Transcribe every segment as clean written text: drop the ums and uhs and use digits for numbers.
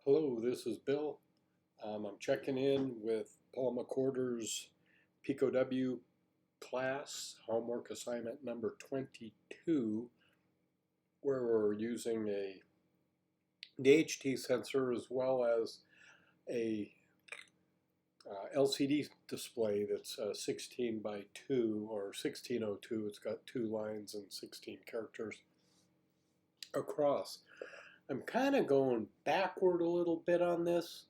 Hello, this is Bill. I'm checking in with Paul McWhorter's Pico W class, homework assignment number 22, where we're using a DHT sensor as well as a LCD display that's 16 by 2 or 1602. It's got 2 lines and 16 characters across. I'm kind of going backward a little bit on this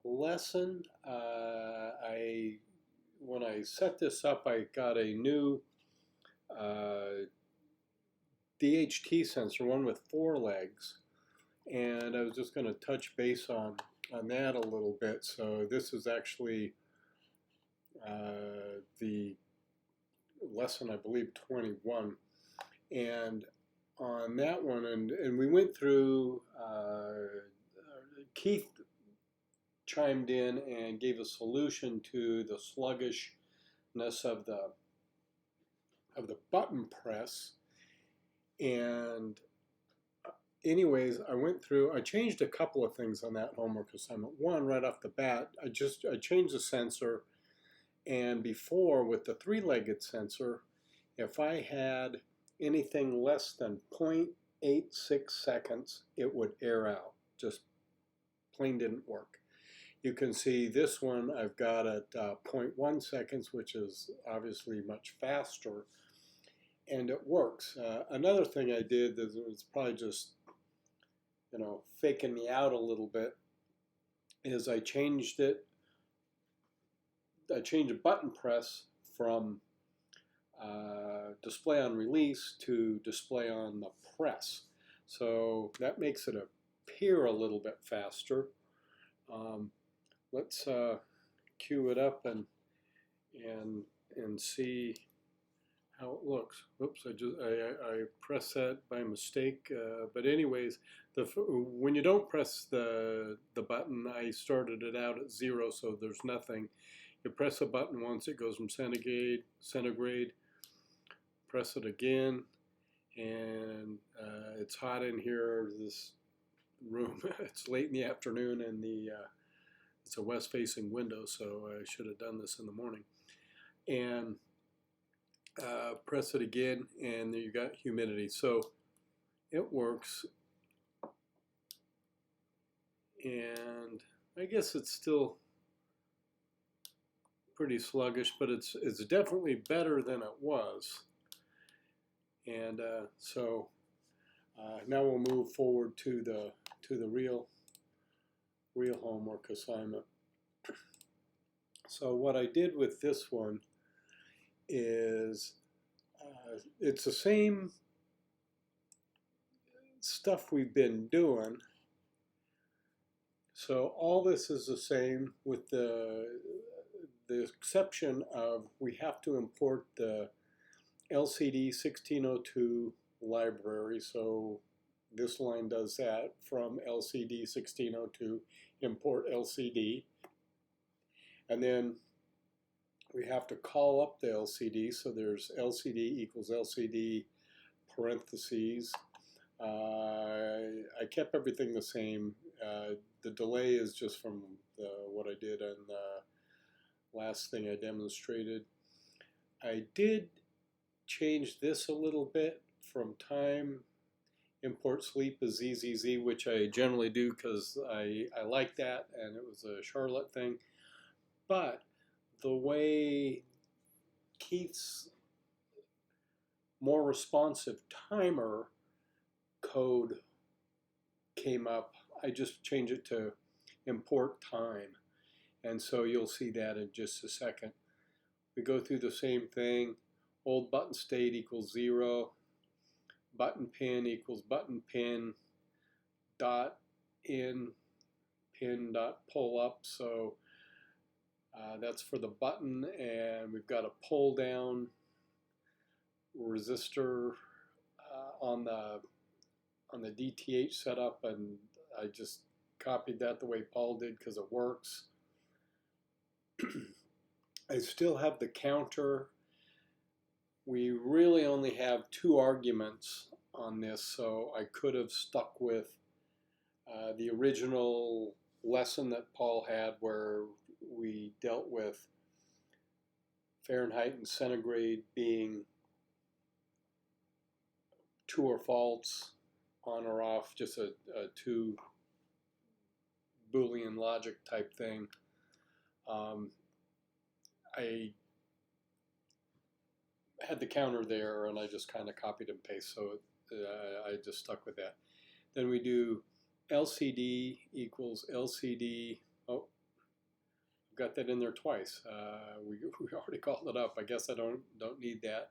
lesson. When I set this up, I got a new DHT sensor, one with 4 legs, and I was just going to touch base on that a little bit. So this is actually the lesson, I believe, 21, and on that one, and we went through, Keith chimed in and gave a solution to the sluggishness of the button press. And anyways, I changed a couple of things on that homework assignment. One, right off the bat, I changed the sensor, and before with the 3-legged sensor, if I had anything less than 0.86 seconds, it would air out. Just plain didn't work. You can see this one I've got at 0.1 seconds, which is obviously much faster, and it works. Another thing I did that was probably just, faking me out a little bit, is I changed button press from display on release to display on the press. So that makes it appear a little bit faster. Let's cue it up and see how it looks. Oops, I pressed that by mistake. But anyways, when you don't press the button, I started it out at 0, so there's nothing. You press a button once, it goes from centigrade. Press it again, and it's hot in here. This room, it's late in the afternoon, and it's a west-facing window, so I should have done this in the morning. And press it again, and you got humidity. So it works, and I guess it's still pretty sluggish, but it's definitely better than it was. And so now we'll move forward to the real homework assignment. So what I did with this one is it's the same stuff we've been doing. So all this is the same, with the exception of we have to import the LCD 1602 library. So this line does that, from LCD 1602, import LCD. And then we have to call up the LCD. So there's LCD equals LCD parentheses. I kept everything the same. The delay is just from what I did on the last thing I demonstrated. I did change this a little bit from time. Import sleep is ZZZ, which I generally do because I like that, and it was a Charlotte thing. But the way Keith's more responsive timer code came up, I just changed it to import time. And so you'll see that in just a second. We go through the same thing. Old button state equals 0. Button pin equals button pin dot in pin dot pull up. So that's for the button, and we've got a pull down resistor on the DTH setup, and I just copied that the way Paul did because it works. I still have the counter. We really only have 2 arguments on this, so I could have stuck with the original lesson that Paul had where we dealt with Fahrenheit and centigrade being true or false, on or off, just a two Boolean logic type thing. I had the counter there and I just kind of copied and pasted, so I just stuck with that. Then we do LCD equals LCD. Oh, I've got that in there twice. We already called it up. I guess I don't need that.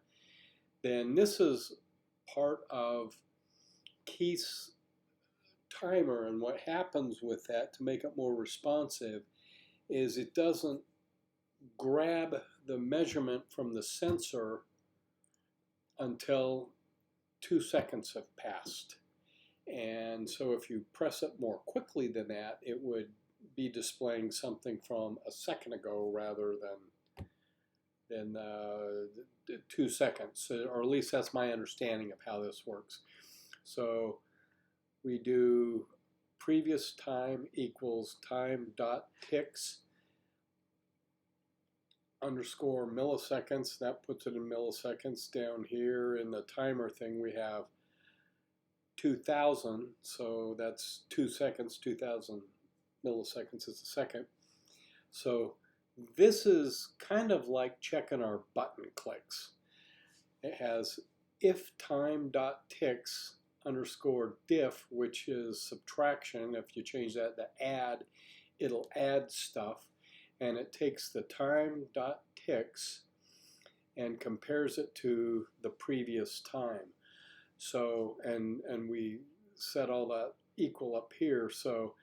Then this is part of Keith's timer, and what happens with that to make it more responsive is it doesn't grab the measurement from the sensor until 2 seconds have passed. And so if you press it more quickly than that, it would be displaying something from a second ago rather than 2 seconds, or at least that's my understanding of how this works. So we do previous time equals time dot ticks underscore milliseconds. That puts it in milliseconds. Down here in the timer thing we have 2000, so that's 2 seconds. 2000 milliseconds is a second. So this is kind of like checking our button clicks. It has if time dot ticks underscore diff, which is subtraction. If you change that to add, it'll add stuff, and it takes the time dot ticks and compares it to the previous time. So and we set all that equal up here. So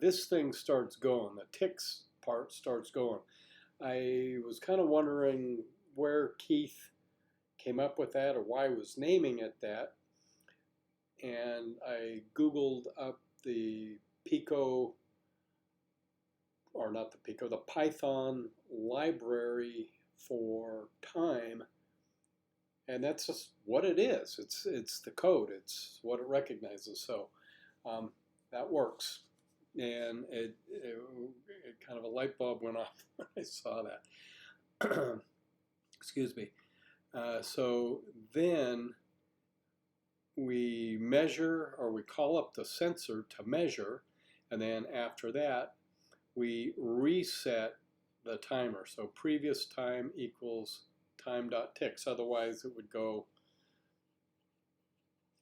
this thing starts going. The ticks part starts going. I was kind of wondering where Keith came up with that or why he was naming it that. And I Googled up the Pico, or not the Pico, the Python library for time, and that's just what it is. It's the code. It's what it recognizes. So that works, and it kind of a light bulb went off when I saw that. Excuse me. So then we measure, or we call up the sensor to measure, and then after that we reset the timer. So previous time equals time.ticks, otherwise it would go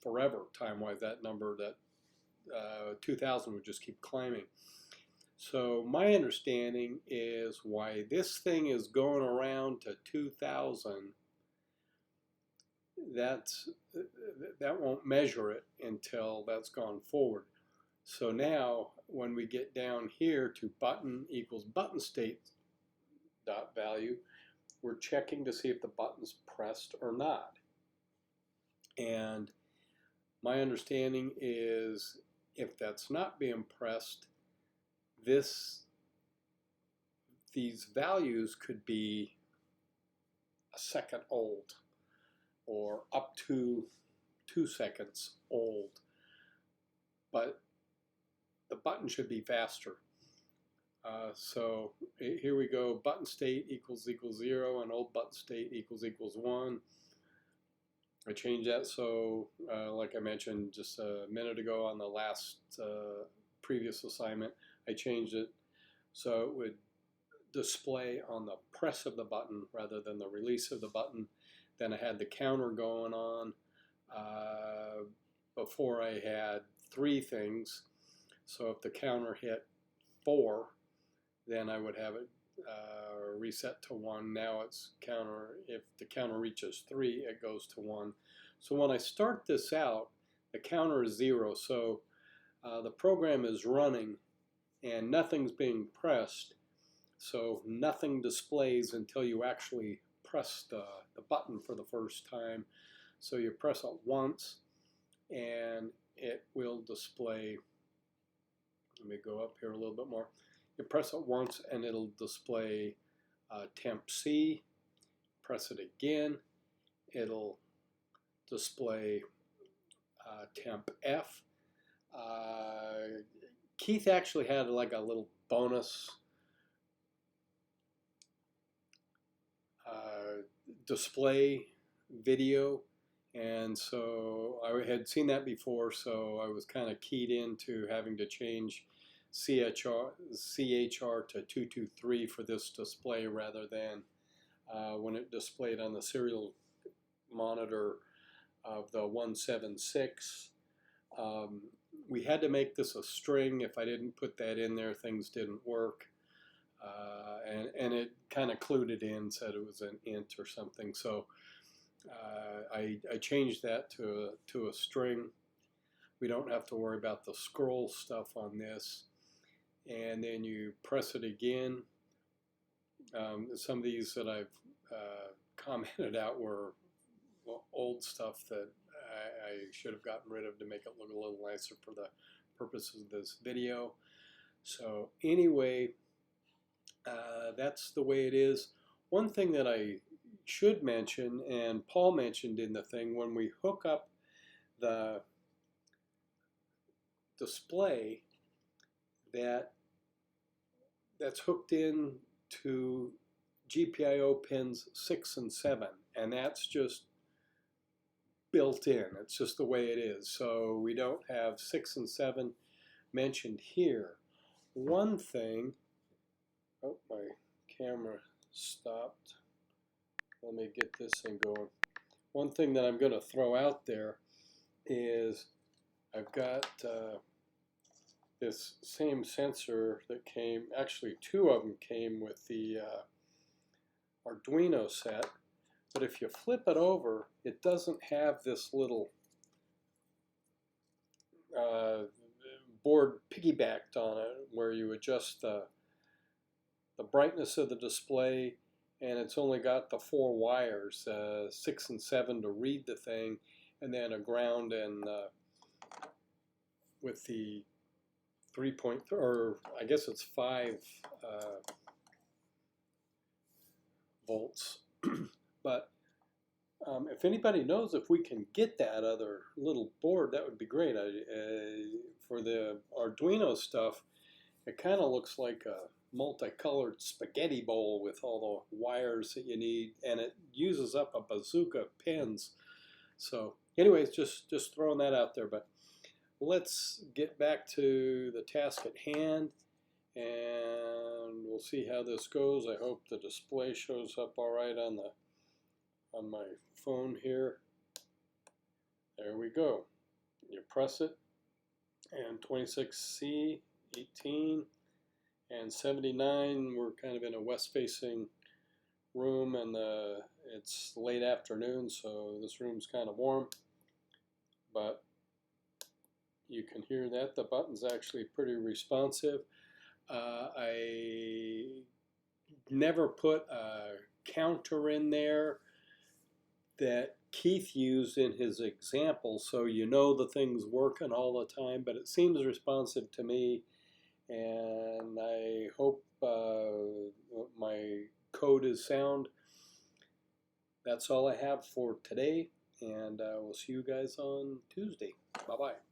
forever time-wise. That number, that 2000 would just keep climbing. So my understanding is why this thing is going around to 2000, that won't measure it until that's gone forward. So now when we get down here to button equals button state dot value, we're checking to see if the button's pressed or not. And my understanding is if that's not being pressed, these values could be a second old or up to 2 seconds old, but the button should be faster. So here we go, button state equals 0 and old button state equals 1. I changed that, so like I mentioned just a minute ago on the last previous assignment, I changed it so it would display on the press of the button rather than the release of the button. Then I had the counter going on. Before I had 3 things, so if the counter hit 4, then I would have it reset to 1. Now it's counter, if the counter reaches 3, it goes to 1. So when I start this out, the counter is 0, so the program is running and nothing's being pressed, so nothing displays until you actually press the button for the first time. So you press it once and it will display. Let me go up here a little bit more. You press it once and it'll display temp C. Press it again, it'll display temp F. Keith actually had like a little bonus display video, and so I had seen that before, so I was kind of keyed into having to change CHR to 223 for this display rather than when it displayed on the serial monitor of the 176. We had to make this a string. If I didn't put that in there, things didn't work. And it kind of clued it in, said it was an int or something. So I changed that to a string. We don't have to worry about the scroll stuff on this. And then you press it again. Some of these that I've commented out were old stuff that I should have gotten rid of to make it look a little nicer for the purposes of this video. So anyway, that's the way it is. One thing that I should mention, and Paul mentioned in the thing, when we hook up the display that's hooked in to GPIO pins 6 and 7, and that's just built in. It's just the way it is. So we don't have 6 and 7 mentioned here. One thing, oh, my camera stopped. Let me get this thing going. One thing that I'm going to throw out there is I've got this same sensor that came, actually two of them came with the Arduino set, but if you flip it over, it doesn't have this little board piggybacked on it where you adjust the brightness of the display, and it's only got the 4 wires, 6 and 7 to read the thing, and then a ground and with the 3.3, or I guess it's 5 volts. But if anybody knows if we can get that other little board, that would be great. For the Arduino stuff, it kind of looks like a multicolored spaghetti bowl with all the wires that you need, and it uses up a bazooka of pins. So anyways, just throwing that out there. But let's get back to the task at hand, and we'll see how this goes. I hope the display shows up all right on my phone here. There we go. You press it, and 26C, 18, and 79, we're kind of in a west-facing room, and it's late afternoon, so this room's kind of warm, but you can hear that. The button's actually pretty responsive. I never put a counter in there that Keith used in his example, so you know the thing's working all the time, but it seems responsive to me, and I hope my code is sound. That's all I have for today, and we'll see you guys on Tuesday. Bye-bye.